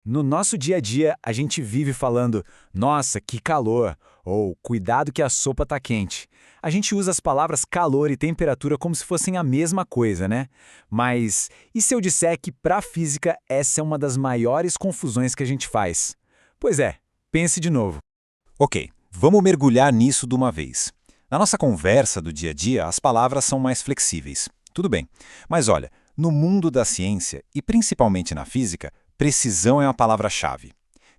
No nosso dia a dia, a gente vive falando, nossa, que calor, ou cuidado que a sopa tá quente. A gente usa as palavras calor e temperatura como se fossem a mesma coisa, né? Mas e se eu disser que, para a física, essa é uma das maiores confusões que a gente faz? Pois é, pense de novo. Ok, vamos mergulhar nisso de uma vez. Na nossa conversa do dia a dia, as palavras são mais flexíveis. Tudo bem. Mas olha, no mundo da ciência, e principalmente na física, precisão é uma palavra-chave.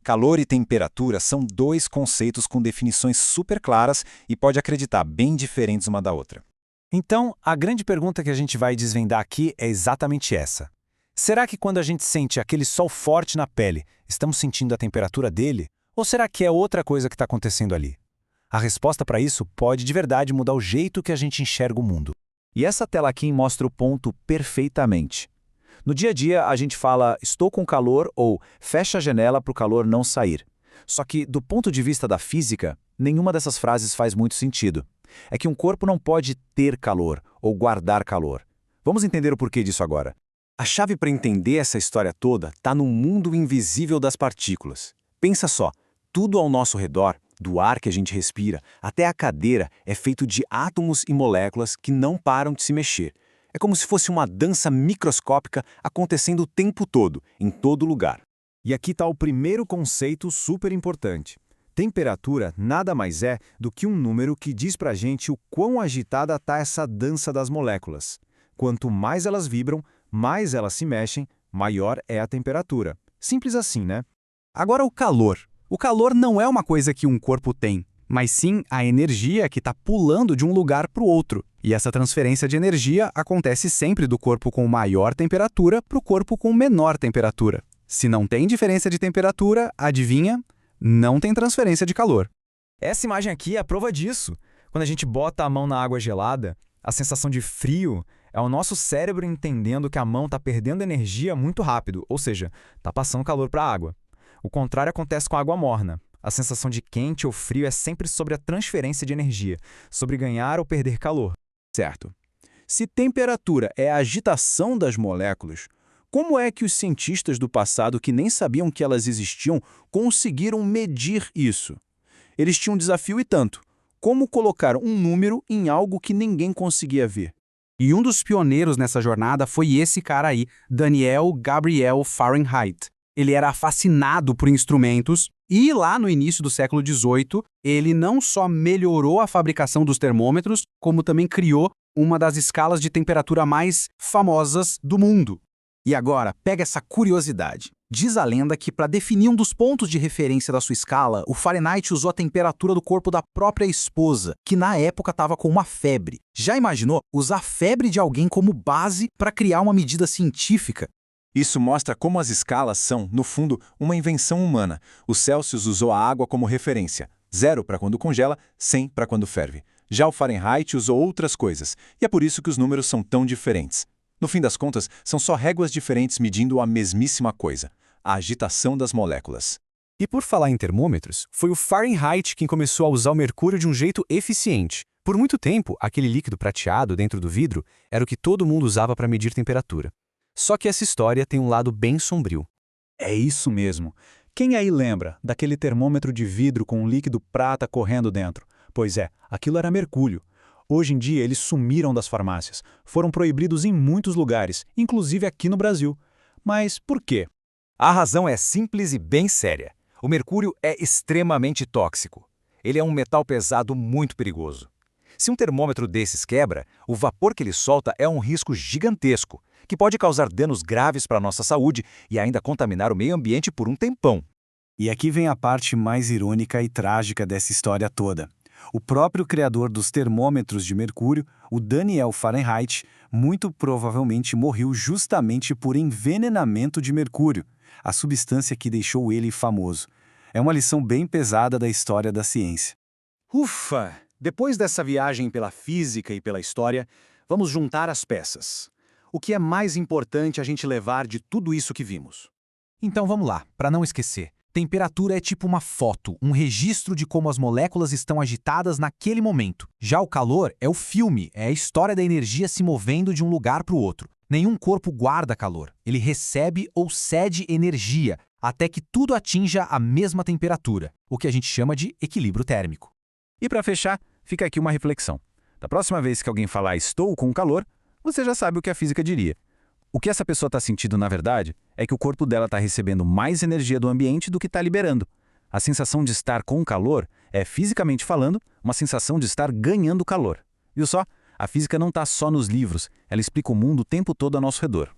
Calor e temperatura são dois conceitos com definições super claras e pode acreditar bem diferentes uma da outra. Então, a grande pergunta que a gente vai desvendar aqui é exatamente essa. Será que quando a gente sente aquele sol forte na pele, estamos sentindo a temperatura dele? Ou será que é outra coisa que está acontecendo ali? A resposta para isso pode de verdade mudar o jeito que a gente enxerga o mundo. E essa tela aqui mostra o ponto perfeitamente. No dia a dia, a gente fala estou com calor ou fecha a janela para o calor não sair. Só que, do ponto de vista da física, nenhuma dessas frases faz muito sentido. É que um corpo não pode ter calor ou guardar calor. Vamos entender o porquê disso agora. A chave para entender essa história toda está no mundo invisível das partículas. Pensa só, tudo ao nosso redor, do ar que a gente respira até a cadeira, é feito de átomos e moléculas que não param de se mexer. É como se fosse uma dança microscópica acontecendo o tempo todo, em todo lugar. E aqui está o primeiro conceito super importante. Temperatura nada mais é do que um número que diz pra gente o quão agitada está essa dança das moléculas. Quanto mais elas vibram, mais elas se mexem, maior é a temperatura. Simples assim, né? Agora o calor. O calor não é uma coisa que um corpo tem, mas sim a energia que está pulando de um lugar para o outro. E essa transferência de energia acontece sempre do corpo com maior temperatura para o corpo com menor temperatura. Se não tem diferença de temperatura, adivinha? Não tem transferência de calor. Essa imagem aqui é a prova disso. Quando a gente bota a mão na água gelada, a sensação de frio é o nosso cérebro entendendo que a mão está perdendo energia muito rápido, ou seja, está passando calor para a água. O contrário acontece com a água morna. A sensação de quente ou frio é sempre sobre a transferência de energia, sobre ganhar ou perder calor. Certo. Se temperatura é a agitação das moléculas, como é que os cientistas do passado que nem sabiam que elas existiam conseguiram medir isso? Eles tinham um desafio e tanto. Como colocar um número em algo que ninguém conseguia ver? E um dos pioneiros nessa jornada foi esse cara aí, Daniel Gabriel Fahrenheit. Ele era fascinado por instrumentos e lá no início do século XVIII, ele não só melhorou a fabricação dos termômetros, como também criou uma das escalas de temperatura mais famosas do mundo. E agora, pega essa curiosidade. Diz a lenda que para definir um dos pontos de referência da sua escala, o Fahrenheit usou a temperatura do corpo da própria esposa, que na época estava com uma febre. Já imaginou usar a febre de alguém como base para criar uma medida científica? Isso mostra como as escalas são, no fundo, uma invenção humana. O Celsius usou a água como referência. 0 para quando congela, 100 para quando ferve. Já o Fahrenheit usou outras coisas, e é por isso que os números são tão diferentes. No fim das contas, são só réguas diferentes medindo a mesmíssima coisa, a agitação das moléculas. E por falar em termômetros, foi o Fahrenheit quem começou a usar o mercúrio de um jeito eficiente. Por muito tempo, aquele líquido prateado dentro do vidro era o que todo mundo usava para medir temperatura. Só que essa história tem um lado bem sombrio. É isso mesmo. Quem aí lembra daquele termômetro de vidro com um líquido prata correndo dentro? Pois é, aquilo era mercúrio. Hoje em dia eles sumiram das farmácias. Foram proibidos em muitos lugares, inclusive aqui no Brasil. Mas por quê? A razão é simples e bem séria. O mercúrio é extremamente tóxico. Ele é um metal pesado muito perigoso. Se um termômetro desses quebra, o vapor que ele solta é um risco gigantesco, que pode causar danos graves para a nossa saúde e ainda contaminar o meio ambiente por um tempão. E aqui vem a parte mais irônica e trágica dessa história toda. O próprio criador dos termômetros de mercúrio, o Daniel Fahrenheit, muito provavelmente morreu justamente por envenenamento de mercúrio, a substância que deixou ele famoso. É uma lição bem pesada da história da ciência. Ufa! Depois dessa viagem pela física e pela história, vamos juntar as peças. O que é mais importante a gente levar de tudo isso que vimos? Então vamos lá, para não esquecer. Temperatura é tipo uma foto, um registro de como as moléculas estão agitadas naquele momento. Já o calor é o filme, é a história da energia se movendo de um lugar para o outro. Nenhum corpo guarda calor, ele recebe ou cede energia. até que tudo atinja a mesma temperatura, o que a gente chama de equilíbrio térmico. E para fechar, fica aqui uma reflexão. Da próxima vez que alguém falar estou com calor, você já sabe o que a física diria. O que essa pessoa está sentindo, na verdade, é que o corpo dela está recebendo mais energia do ambiente do que está liberando. A sensação de estar com calor é, fisicamente falando, uma sensação de estar ganhando calor. Viu só? A física não está só nos livros, ela explica o mundo o tempo todo ao nosso redor.